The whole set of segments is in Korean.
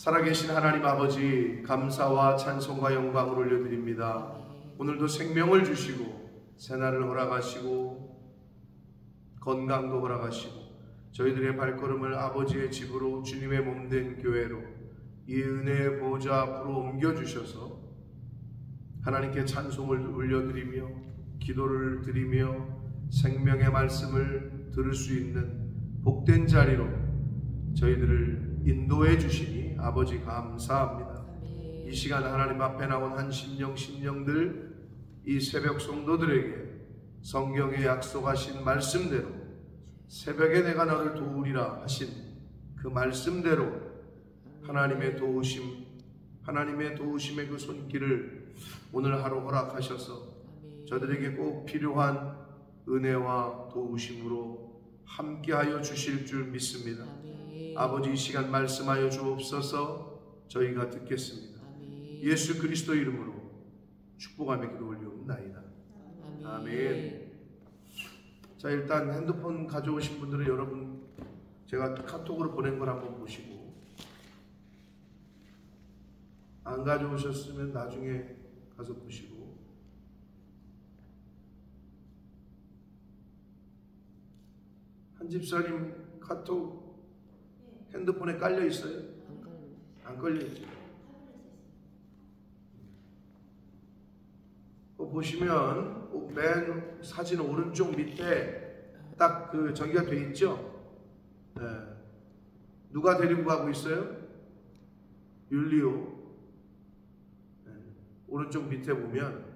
살아계신 하나님 아버지, 감사와 찬송과 영광을 올려드립니다. 오늘도 생명을 주시고 새날을 허락하시고 건강도 허락하시고 저희들의 발걸음을 아버지의 집으로, 주님의 몸된 교회로, 이 은혜의 보좌 앞으로 옮겨주셔서 하나님께 찬송을 올려드리며 기도를 드리며 생명의 말씀을 들을 수 있는 복된 자리로 저희들을 인도해 주시니 아버지 감사합니다. 이 시간 하나님 앞에 나온 한 심령들, 이 새벽 성도들에게 성경에 약속하신 말씀대로 새벽에 내가 너를 도우리라 하신 그 말씀대로 하나님의 도우심의 그 손길을 오늘 하루 허락하셔서 저들에게 꼭 필요한 은혜와 도우심으로 함께하여 주실 줄 믿습니다. 아버지, 이 시간 말씀하여 주옵소서. 저희가 듣겠습니다. 예수 그리스도 이름으로 축복하며 기도 올리옵나이다. 아멘. 자, 일단 핸드폰 가져오신 분들은 여러분 제가 카톡으로 보낸 걸 한번 보시고, 안 가져오셨으면 나중에 가서 보시고, 한 집사님 카톡 핸드폰에 깔려 있어요? 안 걸려 있죠. 보시면 맨 사진 오른쪽 밑에 딱 그 저기가 돼 있죠. 네. 누가 데리고 가고 있어요? 율리오. 네. 오른쪽 밑에 보면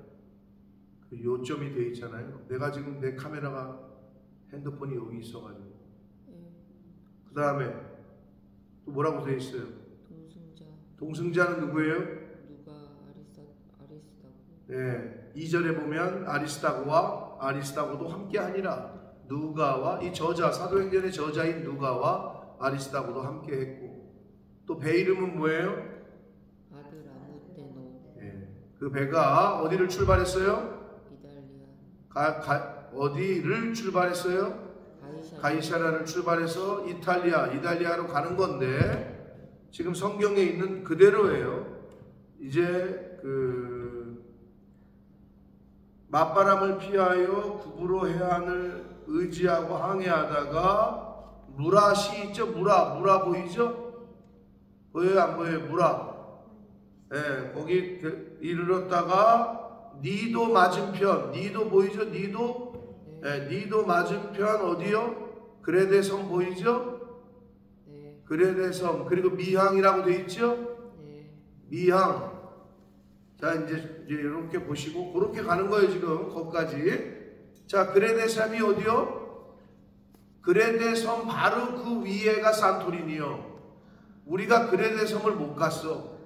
그 요점이 돼 있잖아요. 내가 지금 내 카메라가 핸드폰이 여기 있어가지고. 그 다음에 또 뭐라고 돼 있어요? 동승자는 누구예요? 아리스다고. 네, 2절에 보면 아리스다고도 함께하니라. 누가와, 이 저자, 사도행전의 저자인 누가와 아리스다고도 함께했고, 또 배 이름은 뭐예요? 아들 아무데노. 네, 그 배가 어디를 출발했어요? 이탈리아. 어디를 출발했어요? 가이사라를 출발해서 이탈리아로 가는 건데, 지금 성경에 있는 그대로예요. 이제 맞바람을 피하여 구부로 해안을 의지하고 항해하다가 무라시 있죠? 무라 보이죠? 보여요? 안 보여요? 무라. 네, 거기 이르렀다가 니도 맞은편, 니도 보이죠? 니도. 네, 니도 맞은편 어디요? 그레데 섬 보이죠? 네. 그레데 섬. 그리고 미항이라고 돼 있죠? 네. 미항. 자, 이제 이렇게 보시고 그렇게 가는 거예요. 지금 거기까지. 자, 그레데 섬이 어디요? 그레데 섬 바로 그 위에가 산토리니요. 우리가 그레데 섬을 못 갔어.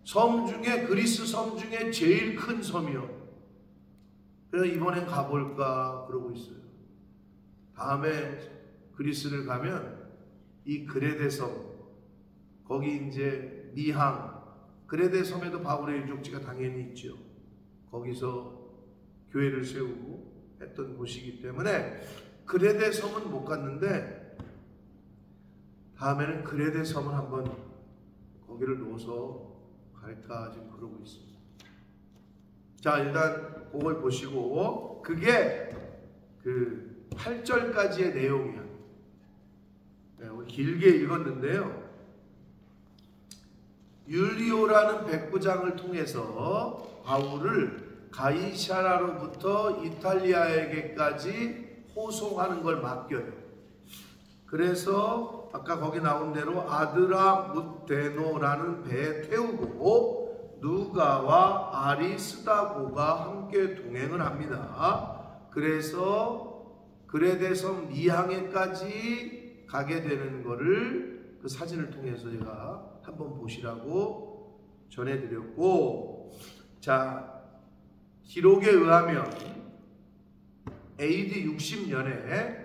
섬 중에, 그리스 섬 중에 제일 큰 섬이요. 그래서 이번엔 가볼까 그러고 있어요. 다음에 그리스를 가면 이 그레데 섬, 거기 이제 미항, 그레데 섬에도 바울의 유적지가 당연히 있죠. 거기서 교회를 세우고 했던 곳이기 때문에 그레데 섬은 못 갔는데, 다음에는 그레데 섬을 한번 거기를 놓아서 갈까 지금 그러고 있습니다. 자, 일단 그걸 보시고, 그게 그 8절까지의 내용이야. 네, 우리 길게 읽었는데요. 율리오라는 백부장을 통해서 바울을 가이사라로부터 이탈리아에게까지 호송하는 걸 맡겨요. 그래서 아까 거기 나온 대로 아드라무데노라는 배에 태우고 누가와 아리스다고가 함께 동행을 합니다. 그래서 그레데 섬 미항에까지 가게 되는 거를 그 사진을 통해서 제가 한번 보시라고 전해드렸고, 자, 기록에 의하면 AD 60년에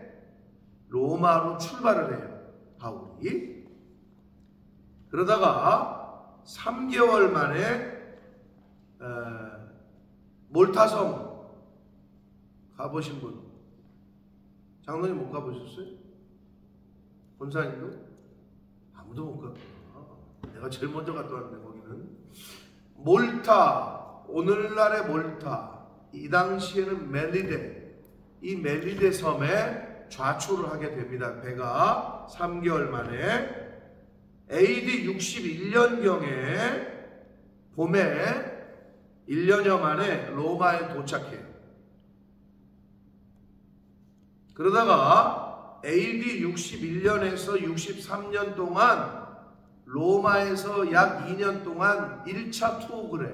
로마로 출발을 해요, 바울이. 그러다가 3개월 만에 몰타섬 가보신 분? 장로님 못 가보셨어요? 본사님도? 아무도 못 갔구나. 내가 제일 먼저 갔다 왔는데 거기는 몰타, 오늘날의 몰타, 이 당시에는 멜리데, 이 멜리데 섬에 좌초를 하게 됩니다. 배가 3개월 만에 AD 61년경에 봄에 1년여 만에 로마에 도착해요. 그러다가 AD 61년에서 63년 동안 로마에서 약 2년 동안 1차 투옥을 해.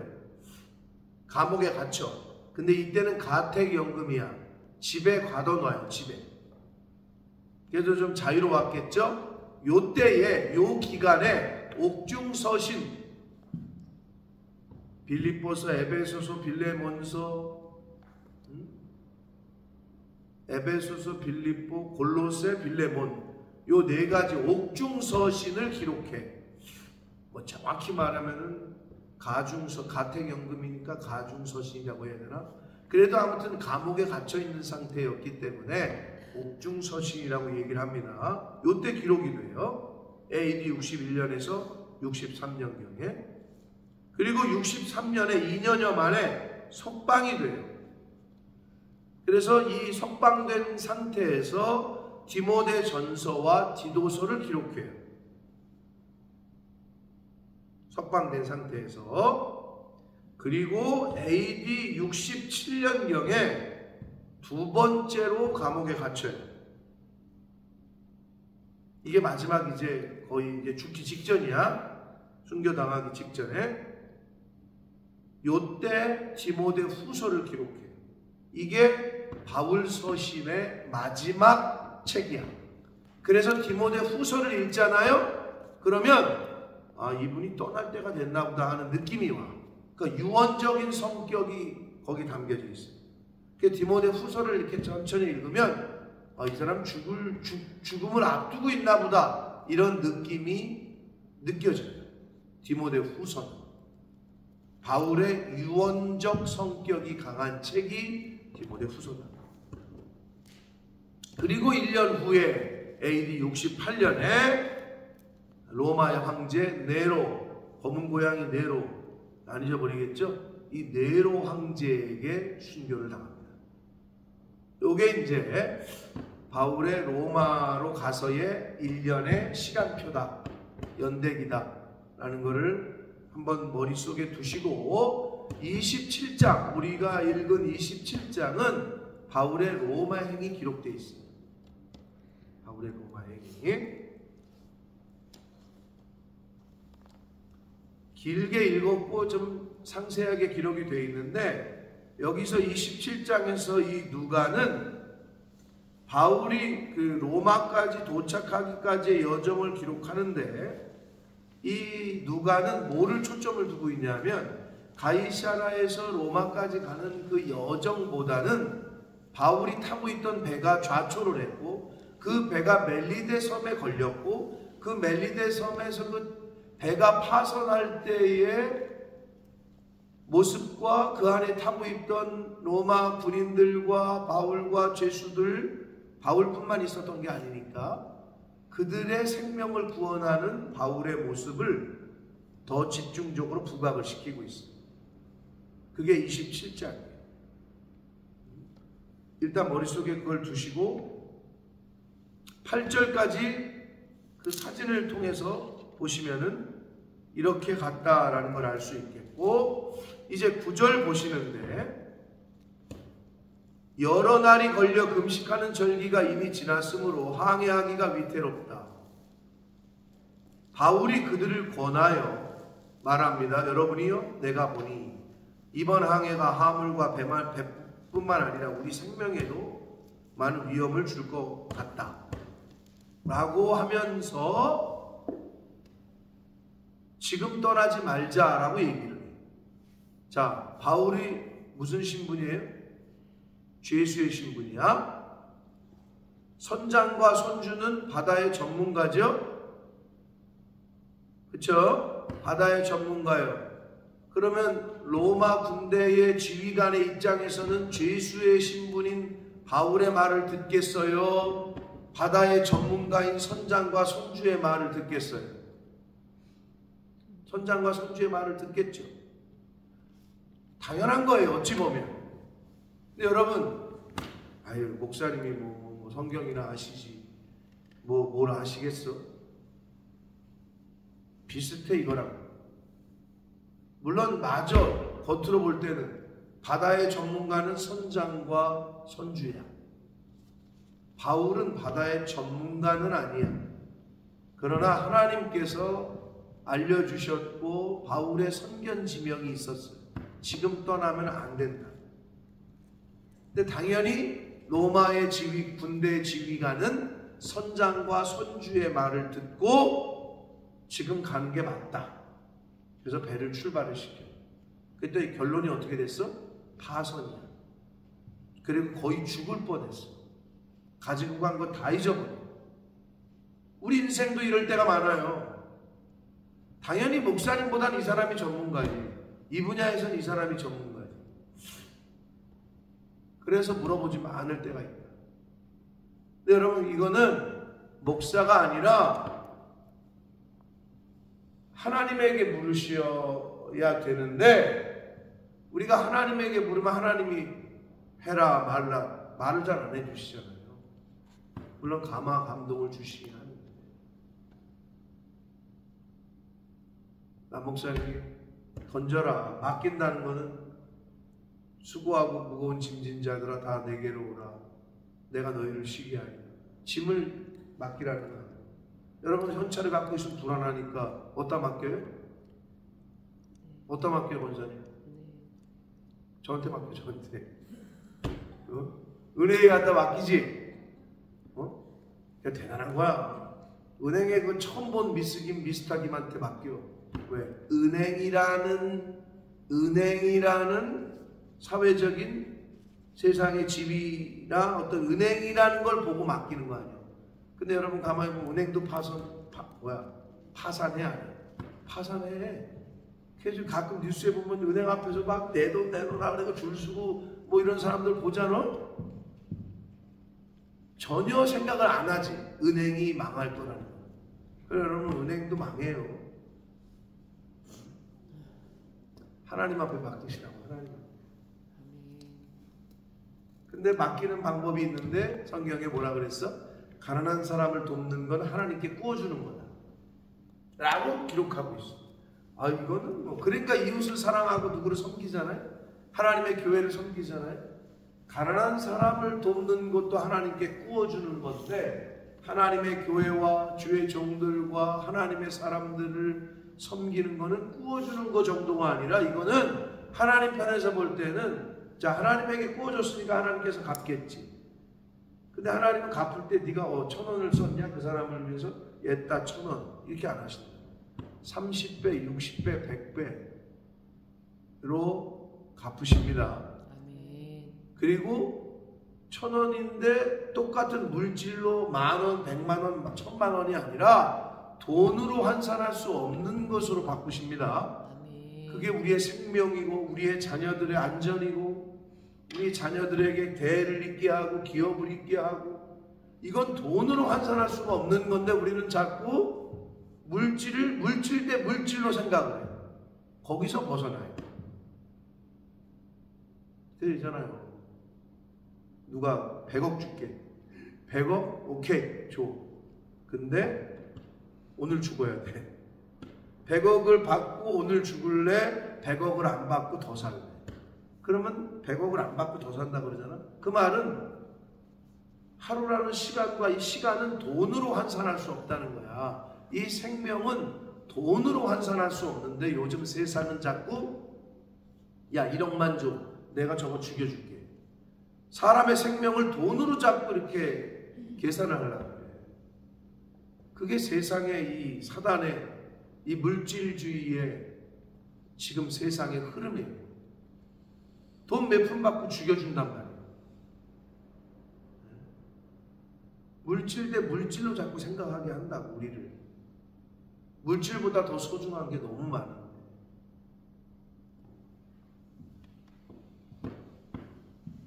감옥에 갇혀. 근데 이때는 가택연금이야. 집에 가둬놔요. 집에. 그래도 좀 자유로웠겠죠? 요때에 요 기간에 옥중서신 빌립보서, 에베소서, 빌레몬서, 에베소서, 빌립보, 골로새, 빌레몬 요 네 가지 옥중서신을 기록해. 뭐 정확히 말하면은 가택연금이니까 가중서신이라고 해야 되나? 그래도 아무튼 감옥에 갇혀 있는 상태였기 때문에 옥중서신이라고 얘기를 합니다. 요때 기록이 돼요. AD 61년에서 63년경에. 그리고 63년에 2년여 만에 석방이 돼요. 그래서 이 석방된 상태에서 디모데 전서와 디도서를 기록해요. 석방된 상태에서. 그리고 AD 67년경에 두 번째로 감옥에 갇혀요. 이게 마지막 이제 거의 이제 죽기 직전이야. 순교당하기 직전에. 요때 디모데 후서를 기록해요. 이게 바울 서신의 마지막 책이야. 그래서 디모데 후서를 읽잖아요. 그러면 이분이 떠날 때가 됐나 보다 하는 느낌이 와. 그러니까 유언적인 성격이 거기 담겨져 있어요. 그래서 디모데 후서를 이렇게 천천히 읽으면 이 사람 죽음을 앞두고 있나 보다 이런 느낌이 느껴져요. 디모데 후서는 바울의 유언적 성격이 강한 책이 디모데 후서다. 그리고 1년 후에 AD 68년에 로마의 황제 네로, 검은 고양이 네로, 안 잊어버리겠죠? 이 네로 황제에게 순교를 당합니다. 요게 이제 바울의 로마로 가서의 1년의 시간표다, 연대기다 라는 거를 한번 머릿속에 두시고 27장, 우리가 읽은 27장은 바울의 로마 행이 기록되어 있습니다. 바울의 로마 행이 길게 읽었고 좀 상세하게 기록이 되어 있는데 여기서 27장에서 이 누가는 바울이 그 로마까지 도착하기까지의 여정을 기록하는데 이 누가는 뭐를 초점을 두고 있냐면 가이사라에서 로마까지 가는 그 여정보다는 바울이 타고 있던 배가 좌초를 했고 그 배가 멜리데 섬에 걸렸고 그 멜리데 섬에서 그 배가 파선할 때의 모습과 그 안에 타고 있던 로마 군인들과 바울과 죄수들, 바울뿐만 있었던 게 아니니까 그들의 생명을 구원하는 바울의 모습을 더 집중적으로 부각을 시키고 있습니다. 그게 27장이에요. 일단 머릿속에 그걸 두시고 8절까지 그 사진을 통해서 보시면은 이렇게 갔다라는 걸 알 수 있겠고, 이제 9절 보시는데 여러 날이 걸려 금식하는 절기가 이미 지났으므로 항해하기가 위태롭다. 바울이 그들을 권하여 말합니다. 여러분이요, 내가 보니 이번 항해가 하물과 배뿐만 아니라 우리 생명에도 많은 위험을 줄 것 같다 라고 하면서 지금 떠나지 말자라고 얘기를 해요. 자, 바울이 무슨 신분이에요? 죄수의 신분이야. 선장과 선주는 바다의 전문가죠? 그쵸? 바다의 전문가요. 그러면 로마 군대의 지휘관의 입장에서는 죄수의 신분인 바울의 말을 듣겠어요? 바다의 전문가인 선장과 선주의 말을 듣겠어요? 선장과 선주의 말을 듣겠죠. 당연한 거예요, 어찌 보면. 근데 여러분, 아유, 목사님이 뭐 성경이나 아시지, 뭘 아시겠어? 비슷해, 이거랑. 물론 맞아. 겉으로 볼 때는 바다의 전문가는 선장과 선주야. 바울은 바다의 전문가는 아니야. 그러나 하나님께서 알려주셨고 바울의 선견 지명이 있었어요. 지금 떠나면 안 된다. 근데 당연히 로마의 군대 지휘관은 선장과 선주의 말을 듣고 지금 가는 게 맞다. 그래서 배를 출발을 시켜요. 그때 결론이 어떻게 됐어? 파선이야. 그리고 거의 죽을 뻔했어. 가지고 간 거 다 잊어버려. 우리 인생도 이럴 때가 많아요. 당연히 목사님보단 이 사람이 전문가지. 이 분야에선 이 사람이 전문가지. 그래서 물어보지 않을 때가 있다. 근데 여러분, 이거는 목사가 아니라 하나님에게 물으셔야 되는데, 우리가 하나님에게 물으면 하나님이 해라 말라 말을 잘 안 해주시잖아요. 물론 감동을 주시긴 하는데, 나 목사님이 던져라, 맡긴다는 거는 수고하고 무거운 짐진 자들아 다 내게로 오라, 내가 너희를 쉬게 하리라. 짐을 맡기라는 거예요. 여러분, 현찰을 갖고 있으면 불안하니까 어디다 맡겨요? 어디다 맡겨요, 권사님? 저한테 맡겨, 저한테. 은행에 갖다 맡기지? 대단한 거야. 은행에 그 처음 본 미스터김한테 맡겨. 왜? 은행이라는 사회적인 세상의 지위나 어떤 은행이라는 걸 보고 맡기는 거 아니야. 근데 여러분 가만히 보면 은행도 파산해 안 해? 파산해. 그래서 가끔 뉴스에 보면 은행 앞에서 막 내 돈 내놓으라 그래서 줄 서고 뭐 이런 사람들 보잖아. 전혀 생각을 안 하지. 은행이 망할 거라는 거. 그래서 여러분, 은행도 망해요. 하나님 앞에 맡기시라고. 하나님 앞에. 근데 맡기는 방법이 있는데 성경에 뭐라 그랬어? 가난한 사람을 돕는 건 하나님께 구워주는 거다 라고 기록하고 있어. 아, 이거는 그러니까 이웃을 사랑하고 누구를 섬기잖아요. 하나님의 교회를 섬기잖아요. 가난한 사람을 돕는 것도 하나님께 구워주는 건데, 하나님의 교회와 주의 종들과 하나님의 사람들을 섬기는 거는 구워주는 거 정도가 아니라, 이거는 하나님 편에서 볼 때는, 자, 하나님에게 구워줬으니까 하나님께서 갚겠지. 근데 하나님은 갚을 때 네가 1,000원을 썼냐? 그 사람을 위해서 얘다 1,000원 이렇게 안 하신다. 30배, 60배, 100배로 갚으십니다. 그리고 1,000원인데 똑같은 물질로 10,000원, 100만원, 1,000만원이 아니라 돈으로 환산할 수 없는 것으로 바꾸십니다. 그게 우리의 생명이고 우리의 자녀들의 안전이고 우리 자녀들에게 대를 잇게 하고 기업을 잇게 하고, 이건 돈으로 환산할 수가 없는 건데 우리는 자꾸 물질 대 물질로 생각을 해요. 거기서 벗어나요. 되잖아요. 누가 100억 줄게. 100억? 오케이, 줘. 근데 오늘 죽어야 돼. 100억을 받고 오늘 죽을래? 100억을 안 받고 더 살래? 그러면 100억을 안 받고 더 산다 그러잖아. 그 말은 하루라는 시간과 이 시간은 돈으로 환산할 수 없다는 거야. 이 생명은 돈으로 환산할 수 없는데 요즘 세상은 자꾸 야 1억만 줘. 내가 저거 죽여줄게. 사람의 생명을 돈으로 자꾸 이렇게 계산을 하려고 그래. 그게 세상의 이 사단의 이 물질주의의 지금 세상의 흐름이에요. 돈 몇 푼 받고 죽여준단 말이에요. 물질 대 물질로 자꾸 생각하게 한다고 우리를. 물질보다 더 소중한 게 너무 많아.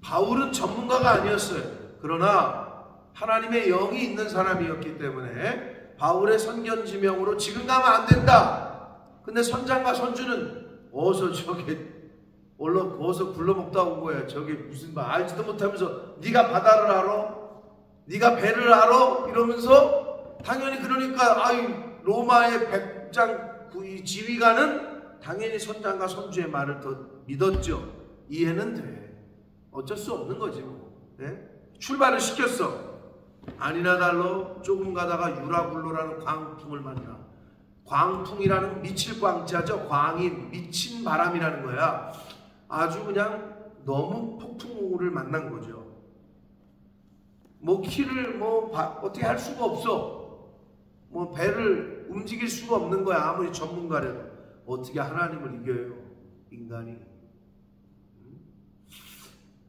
바울은 전문가가 아니었어요. 그러나 하나님의 영이 있는 사람이었기 때문에 바울의 선견지명으로 지금 가면 안 된다. 근데 선장과 선주는 어서 굴러 먹다 온 거야. 저게 무슨 말 알지도 못하면서 네가 바다를 알아? 네가 배를 알아? 이러면서 당연히 그러니까 로마의 백장 이 지휘관은 당연히 선장과 선주의 말을 더 믿었죠. 이해는 돼. 어쩔 수 없는 거지 뭐. 네? 출발을 시켰어. 아니나 달러 조금 가다가 유라굴로라는 광풍을 만나. 광풍이라는 미칠 광자죠. 광이 미친 바람이라는 거야. 아주 그냥 너무 폭풍우를 만난 거죠. 뭐 키를 어떻게 할 수가 없어. 뭐 배를 움직일 수가 없는 거야. 아무리 전문가래도. 어떻게 하나님을 이겨요? 인간이.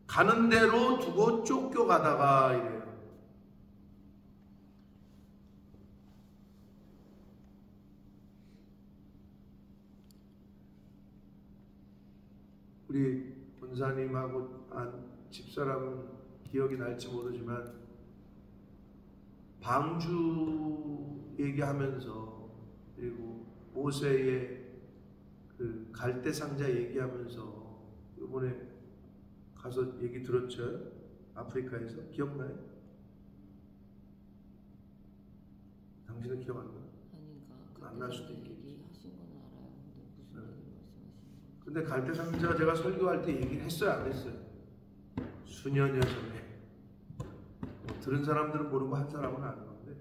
가는 대로 두고 쫓겨가다가 이래요. 우리 권사님하고 집사람은 기억이 날지 모르지만 방주 얘기하면서 그리고 모세의 그 갈대 상자 얘기하면서 이번에 가서 얘기 들었죠? 아프리카에서 기억나요? 당신은 기억 안 나요? 아닌가? 안 날 수도 있겠지. 얘기하신 건 알아요. 근데 무슨 얘기 말씀하시는 거예요? 근데 갈대 상자 제가 설교할 때 얘기를 했어요, 안 했어요? 수년여 전에. 들은 사람들은 모르고 한 사람은 아는 건데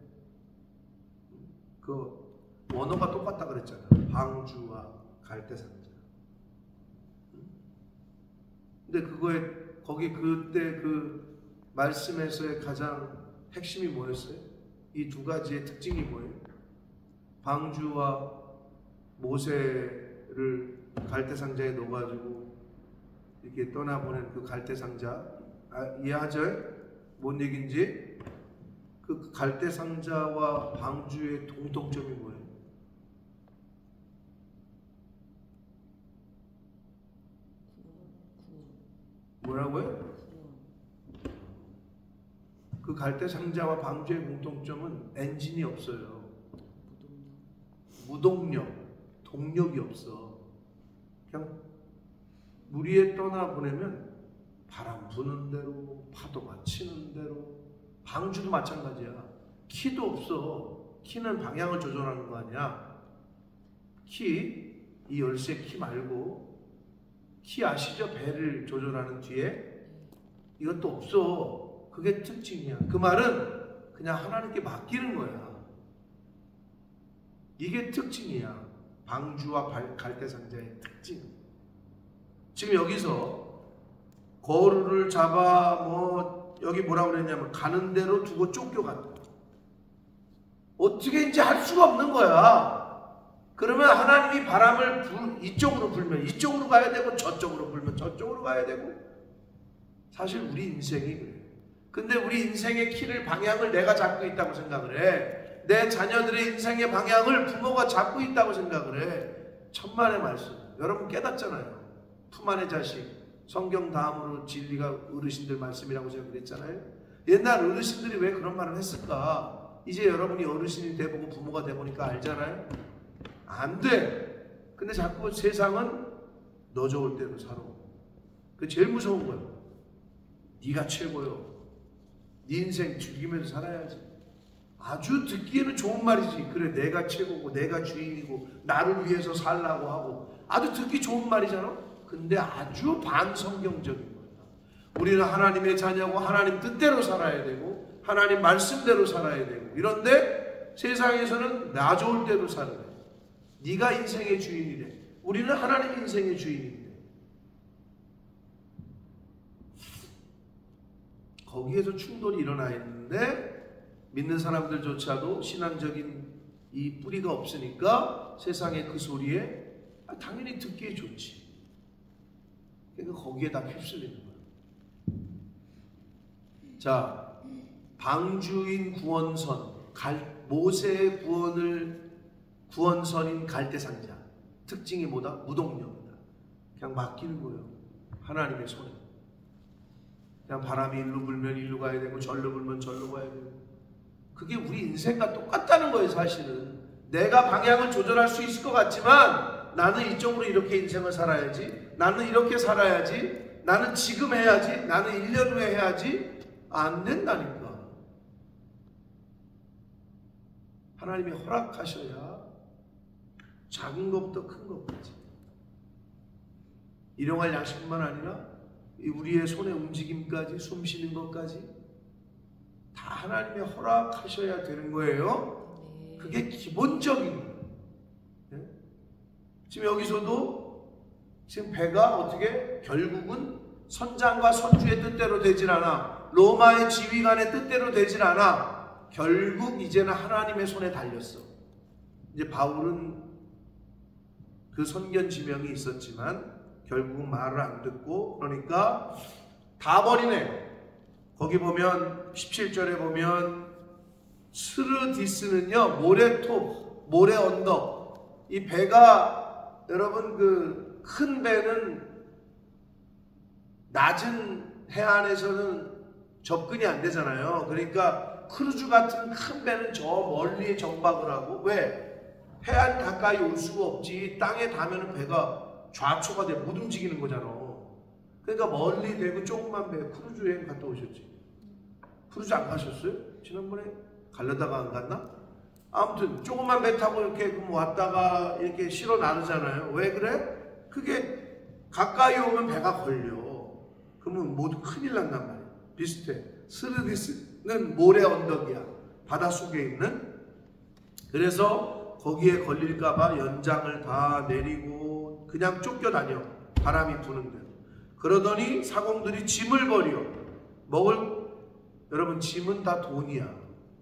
그 원어가 똑같다 그랬잖아요. 방주와 갈대 상자. 근데 거기 그때 그 말씀에서의 가장 핵심이 뭐였어요? 이 두 가지의 특징이 뭐예요? 방주와 모세를 갈대 상자에 넣어가지고 이렇게 떠나보낸 그 갈대 상자, 이해하죠? 뭔 얘기인지? 그 갈대 상자와 방주의 공통점이 뭐예요? 뭐라고요? 그 갈대 상자와 방주의 공통점은 엔진이 없어요. 무동력, 동력이 없어. 그냥 물 위에 떠나보내면 바람 부는 대로, 파도가 치는 대로. 방주도 마찬가지야. 키도 없어. 키는 방향을 조절하는 거 아니야. 이 열쇠 키 말고, 키 아시죠? 배를 조절하는 뒤에 이것도 없어. 그게 특징이야. 그 말은 그냥 하나님께 맡기는 거야. 이게 특징이야. 방주와 갈대 상자의 특징. 지금 여기서 거루를 잡아 여기 뭐라고 그랬냐면 가는 대로 두고 쫓겨간다. 어떻게 이제 할 수가 없는 거야. 그러면 하나님이 바람을 이쪽으로 불면 이쪽으로 가야 되고 저쪽으로 불면 저쪽으로 가야 되고. 사실 우리 인생이 그래. 근데 우리 인생의 키를 방향을 내가 잡고 있다고 생각을 해. 내 자녀들의 인생의 방향을 부모가 잡고 있다고 생각을 해. 천만의 말씀. 여러분 깨닫잖아요. 품 안의 자식. 성경 다음으로 진리가 어르신들 말씀이라고 제가 그랬잖아요. 옛날 어르신들이 왜 그런 말을 했을까? 이제 여러분이 어르신이 돼보고 부모가 돼보니까 알잖아요. 안 돼. 근데 자꾸 세상은 너 좋을 대로 살아. 그게 제일 무서운 거예요. 네가 최고요. 네 인생 즐기면서 살아야지. 아주 듣기에는 좋은 말이지. 그래 내가 최고고 내가 주인이고 나를 위해서 살라고 하고 아주 듣기 좋은 말이잖아. 근데 아주 반성경적인 거야. 우리는 하나님의 자녀고 하나님 뜻대로 살아야 되고 하나님 말씀대로 살아야 되고 이런데 세상에서는 나 좋을 대로 살아야 돼. 네가 인생의 주인이래. 우리는 하나님 인생의 주인인데 거기에서 충돌이 일어나 있는데 믿는 사람들조차도 신앙적인 이 뿌리가 없으니까 세상의 그 소리에 당연히 듣기에 좋지. 그러니까 거기에 다 휩쓸리는 거야. 자, 방주인 구원선, 모세의 구원선인 갈대상자. 특징이 뭐다? 무동력이다. 그냥 맡기는 거예요. 하나님의 손에. 그냥 바람이 일로 불면 일로 가야 되고 절로 불면 절로 가야 되고. 그게 우리 인생과 똑같다는 거예요. 사실은 내가 방향을 조절할 수 있을 것 같지만 나는 이쪽으로 이렇게 인생을 살아야지, 나는 이렇게 살아야지, 나는 지금 해야지, 나는 1년 후에 해야지, 안 된다니까. 하나님이 허락하셔야 작은 것부터 큰 것까지, 일용할 양식뿐만 아니라 우리의 손의 움직임까지, 숨 쉬는 것까지 다 하나님이 허락하셔야 되는 거예요. 그게 기본적인 거예요. 지금 여기서도 지금 배가 어떻게 결국은 선장과 선주의 뜻대로 되질 않아, 로마의 지휘관의 뜻대로 되질 않아, 결국 이제는 하나님의 손에 달렸어. 이제 바울은 그 선견 지명이 있었지만 결국은 말을 안 듣고, 그러니까 다 버리네. 거기 보면 17절에 보면 스르디스는요, 모래톱, 모래 언덕. 이 배가, 여러분, 그 큰 배는 낮은 해안에서는 접근이 안 되잖아요. 그러니까 크루즈 같은 큰 배는 저 멀리에 정박을 하고, 왜? 해안 가까이 올 수가 없지. 땅에 닿으면 배가 좌초가 돼 못 움직이는 거잖아. 그러니까 멀리 대고 조그만 배, 크루즈 여행 갔다 오셨지. 크루즈 안 가셨어요? 지난번에 가려다가 안 갔나? 아무튼 조그만 배 타고 이렇게 왔다가 이렇게 실어 나르잖아요. 왜 그래? 그게 가까이 오면 배가 걸려. 그러면 모두 큰일 난단 말이야. 비슷해. 스르디스는 모래 언덕이야. 바닷속에 있는. 그래서 거기에 걸릴까봐 연장을 다 내리고 그냥 쫓겨다녀. 바람이 부는데. 그러더니 사공들이 짐을 버려. 여러분, 짐은 다 돈이야.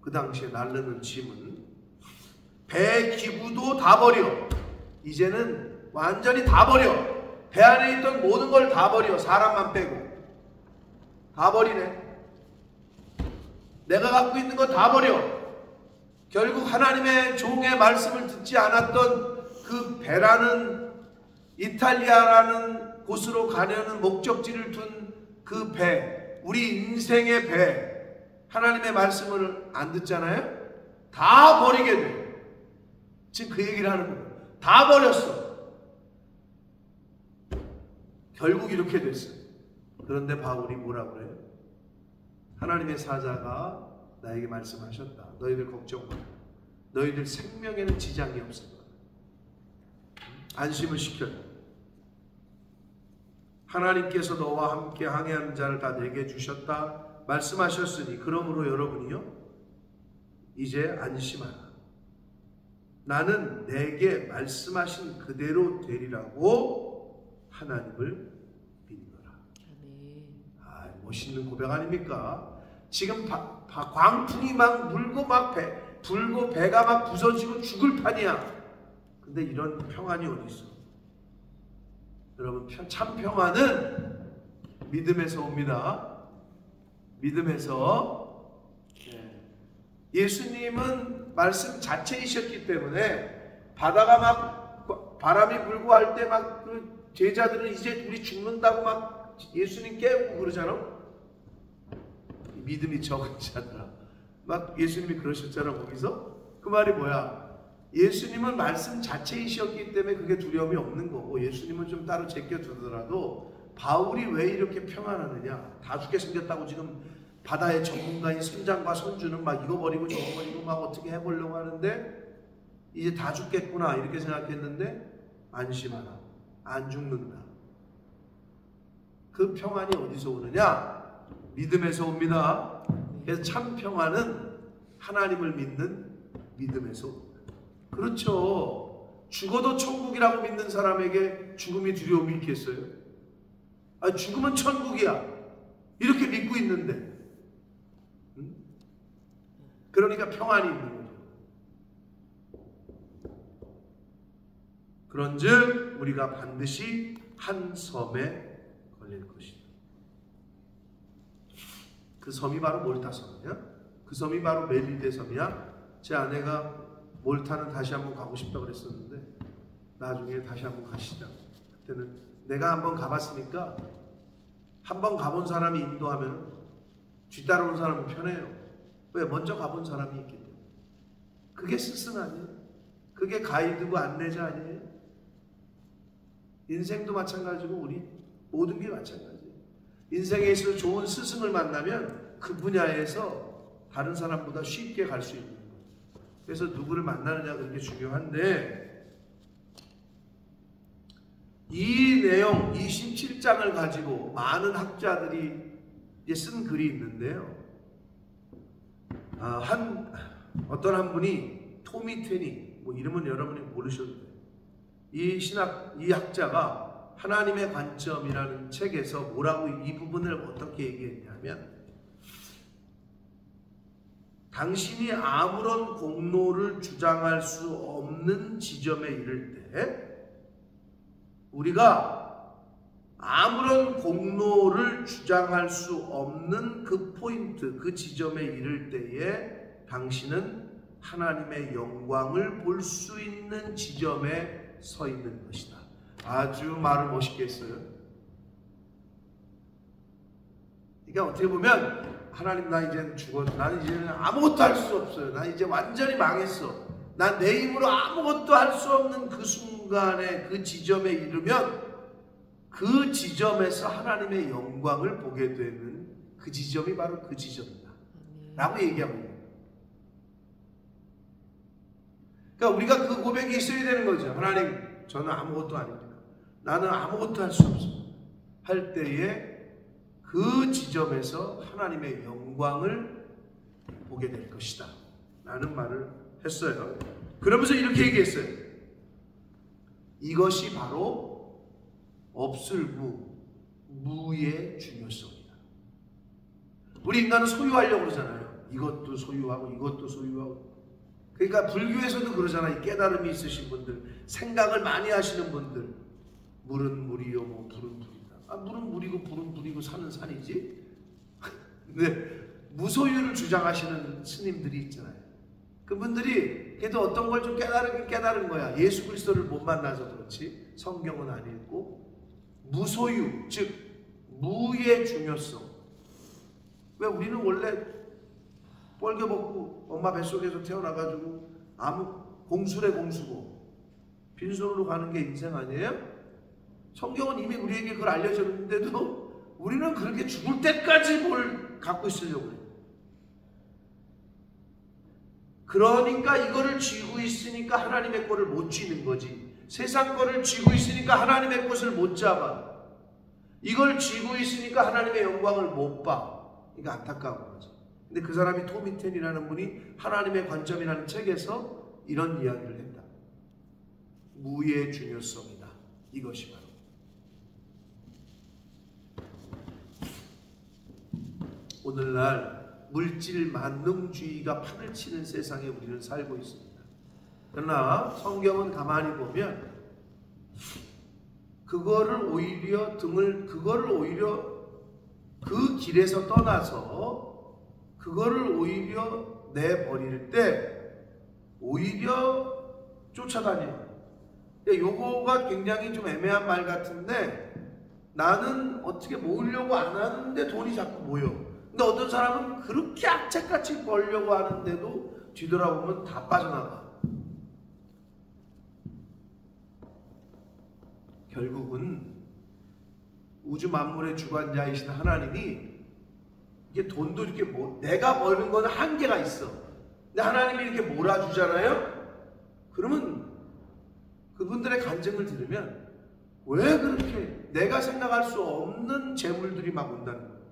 그 당시에 날르는 짐은. 배 기구도 다 버려. 이제는 완전히 다 버려. 배 안에 있던 모든 걸 다 버려. 사람만 빼고. 다 버리네. 내가 갖고 있는 거 다 버려. 결국 하나님의 종의 말씀을 듣지 않았던 그 배라는, 이탈리아라는 곳으로 가려는 목적지를 둔 그 배, 우리 인생의 배, 하나님의 말씀을 안 듣잖아요? 다 버리게 돼. 지금 그 얘기를 하는 거예요. 다 버렸어. 결국 이렇게 됐어요. 그런데 바울이 뭐라고 그래요? 하나님의 사자가 나에게 말씀하셨다. 너희들 걱정 마. 너희들 생명에는 지장이 없을 거야. 안심을 시켜. 하나님께서 너와 함께 항해하는 자를 다 내게 주셨다 말씀하셨으니, 그러므로 여러분이요, 이제 안심하라. 나는 내게 말씀하신 그대로 되리라고 하나님을 믿노라. 아, 멋있는 고백 아닙니까? 지금 광풍이 막 물고 막 불고 배가 막 부서지고 죽을 판이야. 근데 이런 평안이 어디 있어? 여러분, 참 평안은 믿음에서 옵니다. 믿음에서. 예수님은 말씀 자체이셨기 때문에 바다가 막 바람이 불고 할 때 막 그 제자들은 이제 우리 죽는다고 막 예수님 깨우고 그러잖아. 믿음이 적은 자들아. 막 예수님이 그러셨잖아. 거기서 그 말이 뭐야? 예수님은 말씀 자체이셨기 때문에 그게 두려움이 없는 거고, 예수님은 좀 따로 제껴두더라도 바울이 왜 이렇게 평안하느냐? 다 죽게 생겼다고 지금 바다의 전문가인 선장과 선주는 막 이거 버리고 저거 버리고 막 어떻게 해보려고 하는데, 이제 다 죽겠구나 이렇게 생각했는데, 안심하라. 안 죽는다. 그 평안이 어디서 오느냐? 믿음에서 옵니다. 그래서 참 평안은 하나님을 믿는 믿음에서 옵니다. 그렇죠. 죽어도 천국이라고 믿는 사람에게 죽음이 두려움이 있겠어요? 아, 죽으면 천국이야 이렇게 믿고 있는데, 그러니까 평안이 있는 거죠. 그런즉 우리가 반드시 한 섬에 걸릴 것이다. 그 섬이 바로 몰타 섬이야. 그 섬이 바로 멜리데 섬이야. 제 아내가 몰타는 다시 한번 가고 싶다 그랬었는데, 나중에 다시 한번 가시자. 그때는 내가 한번 가봤으니까, 한번 가본 사람이 인도하면 뒤따라오는 사람은 편해요. 왜? 먼저 가본 사람이 있기 때문에. 그게 스승 아니에요? 그게 가이드고 안내자 아니에요? 인생도 마찬가지고 우리 모든 게 마찬가지예요. 인생에 있어서 좋은 스승을 만나면 그 분야에서 다른 사람보다 쉽게 갈 수 있는 거예요. 그래서 누구를 만나느냐가 그렇게 중요한데, 이 내용 27장을 가지고 많은 학자들이 쓴 글이 있는데요. 어떤 한 분이 토미 테니, 뭐 이름은 여러분이 모르셔도 돼요. 이 학자가 하나님의 관점이라는 책에서 뭐라고 이 부분을 어떻게 얘기했냐면, 당신이 아무런 공로를 주장할 수 없는 지점에 이를 때, 우리가 아무런 공로를 주장할 수 없는 그 포인트, 그 지점에 이를 때에 당신은 하나님의 영광을 볼 수 있는 지점에 서 있는 것이다. 아주 말을 멋있게 했어요. 그러니까 어떻게 보면 하나님, 나 이제는 죽었어. 나는 이제는 아무것도 할 수 없어요. 나 이제 완전히 망했어. 난 내 힘으로 아무것도 할 수 없는 그 순간에, 그 지점에 이르면 그 지점에서 하나님의 영광을 보게 되는 그 지점이 바로 그 지점이다 라고 얘기하고 있는 거예요. 그러니까 우리가 그 고백이 있어야 되는 거죠. 하나님, 저는 아무것도 아닙니다. 나는 아무것도 할 수 없어. 할 때에 그 지점에서 하나님의 영광을 보게 될 것이다 라는 말을 했어요. 그러면서 이렇게 얘기했어요. 이것이 바로 없을무, 무의 중요성이다. 우리 인간은 소유하려고 그러잖아요. 이것도 소유하고 이것도 소유하고. 그러니까 불교에서도 그러잖아요. 깨달음이 있으신 분들, 생각을 많이 하시는 분들, 물은 물이요, 뭐 불은 불이다. 물은 물이고 불은 불이고 산은 산이지. 근데 무소유를 주장하시는 스님들이 있잖아요. 그분들이 그래도 어떤 걸 좀 깨달은 거야. 예수 그리스도를 못 만나서 그렇지, 성경은 안 읽고. 무소유, 즉 무의 중요성. 왜 우리는 원래 뻘개벗고 엄마 뱃속에서 태어나가지고 아무 공수래 공수고 빈손으로 가는 게 인생 아니에요? 성경은 이미 우리에게 그걸 알려줬는데도 우리는 그렇게 죽을 때까지 뭘 갖고 있으려고 해요. 그러니까 이거를 쥐고 있으니까 하나님의 거를 못 쥐는 거지. 세상 거를 쥐고 있으니까 하나님의 것을 못 잡아. 이걸 쥐고 있으니까 하나님의 영광을 못 봐. 이게 안타까운 거죠. 근데 그 사람이 토미 텐이라는 분이 하나님의 관점이라는 책에서 이런 이야기를 했다. 무의 중요성이다. 이것이 바로. 오늘날 물질 만능주의가 판을 치는 세상에 우리는 살고 있습니다. 그러나 성경은 가만히 보면 그거를 오히려 그 길에서 떠나서 그거를 오히려 내버릴 때 오히려 쫓아다니는. 요거가 굉장히 좀 애매한 말 같은데, 나는 어떻게 모으려고 안 하는데 돈이 자꾸 모여. 근데 어떤 사람은 그렇게 악착같이 벌려고 하는데도 뒤돌아보면 다 빠져나가. 결국은 우주 만물의 주관자이신 하나님이, 이게 돈도 이렇게 내가 버는 거는 한계가 있어. 근데 하나님이 이렇게 몰아주잖아요. 그러면 그분들의 간증을 들으면 왜 그렇게 내가 생각할 수 없는 재물들이 막 온다는 거예요.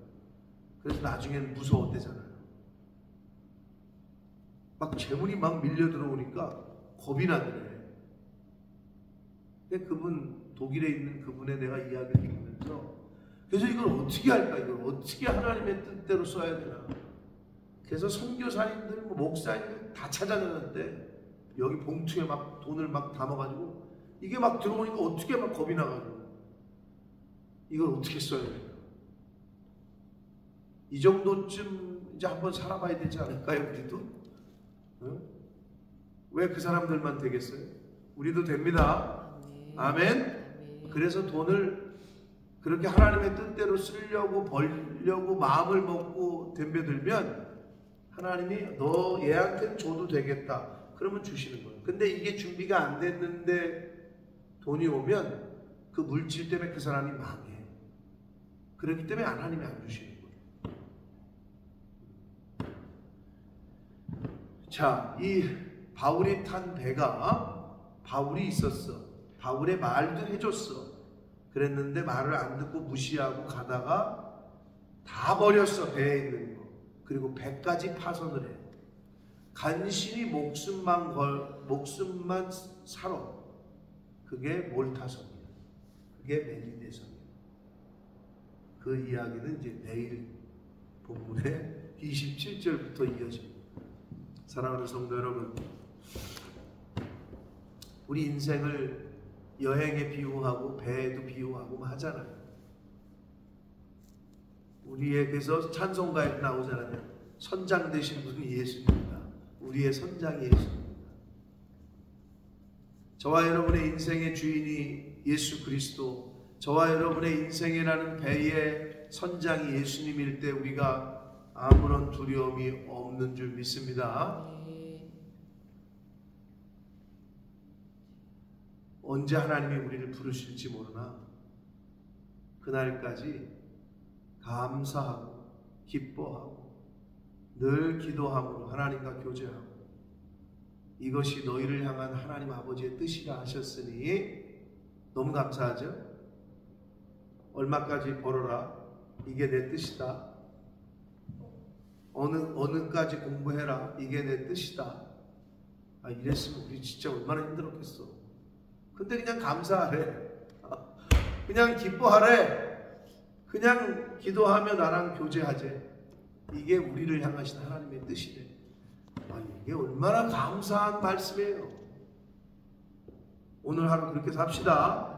그래서 나중에는 무서웠대잖아요. 막 재물이 막 밀려 들어오니까 겁이 나더래. 근데 독일에 있는 그분의 내가 이야기를 들으면서, 그래서 이걸 어떻게 할까? 이걸 어떻게 하나님의 뜻대로 써야 되나? 그래서 선교사님들, 목사님들 다 찾아다녔는데 여기 봉투에 막 돈을 막 담아가지고 이게 막 들어오니까 어떻게 막 겁이 나가지고 이걸 어떻게 써야 되나? 이 정도쯤 이제 한번 살아봐야 되지 않을까요? 우리도? 응? 왜 그 사람들만 되겠어요? 우리도 됩니다. 아멘. 그래서 돈을 그렇게 하나님의 뜻대로 쓰려고 벌려고 마음을 먹고 덤벼들면 하나님이 너 얘한테는 줘도 되겠다. 그러면 주시는 거예요. 근데 이게 준비가 안 됐는데 돈이 오면 그 물질 때문에 그 사람이 망해. 그렇기 때문에 하나님이 안 주시는 거예요. 자, 이 바울이 탄 배가 바울이 있었어. 바울의 말도 해줬어. 그랬는데 말을 안 듣고 무시하고 가다가 다 버렸어. 배에 있는 거. 그리고 배까지 파손을 해. 간신히 목숨만 살아. 그게 몰타성이야. 그게 멜리데성이야. 그 이야기는 이제 내일 본문에 27절부터 이어집니다. 사랑하는 성도 여러분, 우리 인생을 여행에 비유하고 배에도 비유하고 하잖아요. 우리에게서 찬송가에 나오잖아요. 선장 되신 분이 예수입니다. 우리의 선장이 예수입니다. 저와 여러분의 인생의 주인이 예수 그리스도, 저와 여러분의 인생이라는 배의 선장이 예수님일 때 우리가 아무런 두려움이 없는 줄 믿습니다. 언제 하나님이 우리를 부르실지 모르나 그날까지 감사하고 기뻐하고 늘 기도함으로 하나님과 교제하고 이것이 너희를 향한 하나님 아버지의 뜻이라 하셨으니 너무 감사하죠? 얼마까지 벌어라. 이게 내 뜻이다. 어느까지 공부해라. 이게 내 뜻이다. 이랬으면 우리 진짜 얼마나 힘들었겠어. 근데 그냥 감사하래. 그냥 기뻐하래. 그냥 기도하며 나랑 교제하재. 이게 우리를 향하신 하나님의 뜻이래. 이게 얼마나 감사한 말씀이에요. 오늘 하루 그렇게 삽시다.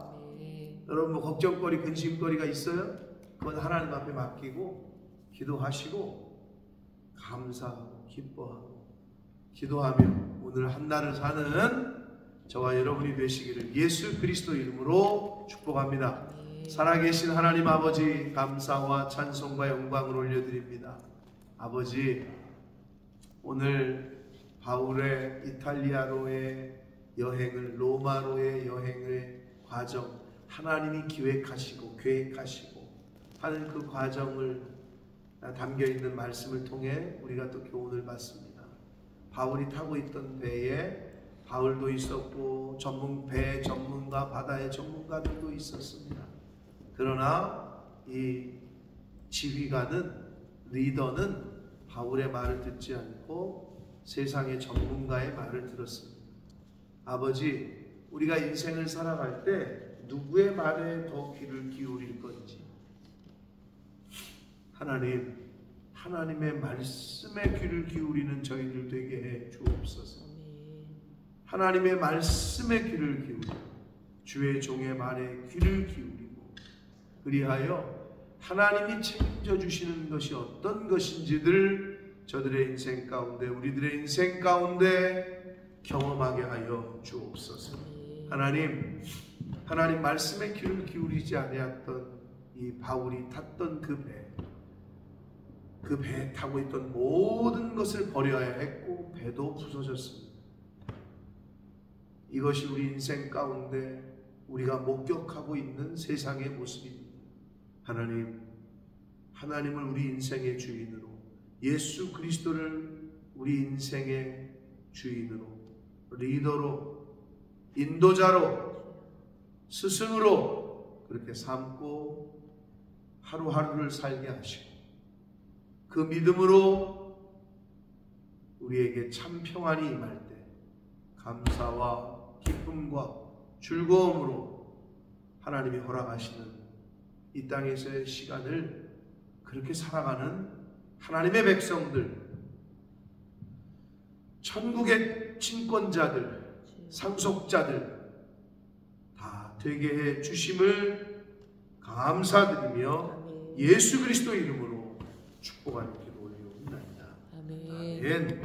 여러분 뭐 걱정거리, 근심거리가 있어요? 그건 하나님 앞에 맡기고 기도하시고 감사하고 기뻐하고 기도하며 오늘 한날을 사는 저와 여러분이 되시기를 예수 그리스도 이름으로 축복합니다. 살아계신 하나님 아버지, 감사와 찬송과 영광을 올려드립니다. 아버지, 오늘 바울의 이탈리아로의 여행을, 로마로의 여행의 과정, 하나님이 기획하시고 계획하시고 하는 그 과정을 담겨있는 말씀을 통해 우리가 또 교훈을 받습니다. 바울이 타고 있던 배에 바울도 있었고 배 전문가, 바다의 전문가들도 있었습니다. 그러나 이 지휘관은, 리더는 바울의 말을 듣지 않고 세상의 전문가의 말을 들었습니다. 아버지, 우리가 인생을 살아갈 때 누구의 말에 더 귀를 기울일 건지 하나님의 말씀에 귀를 기울이는 저희들 되게 해 주옵소서. 하나님의 말씀에 귀를 기울이고 주의 종의 말에 귀를 기울이고 그리하여 하나님이 책임져 주시는 것이 어떤 것인지를 저들의 인생 가운데, 우리들의 인생 가운데 경험하게 하여 주옵소서. 하나님 말씀에 귀를 기울이지 아니했던 이 바울이 탔던 그 배에 타고 있던 모든 것을 버려야 했고 배도 부서졌습니다. 이것이 우리 인생 가운데 우리가 목격하고 있는 세상의 모습입니다. 하나님을 우리 인생의 주인으로, 예수 그리스도를 우리 인생의 주인으로, 리더로, 인도자로, 스승으로 그렇게 삼고 하루하루를 살게 하시고 그 믿음으로 우리에게 참 평안이 임할 때 감사와 기쁨과 즐거움으로 하나님이 허락하시는 이 땅에서의 시간을 그렇게 살아가는 하나님의 백성들, 천국의 친권자들, 상속자들 다 되게 해 주심을 감사드리며 예수 그리스도 이름으로 축복하는 기도 올리옵나이다. 아멘.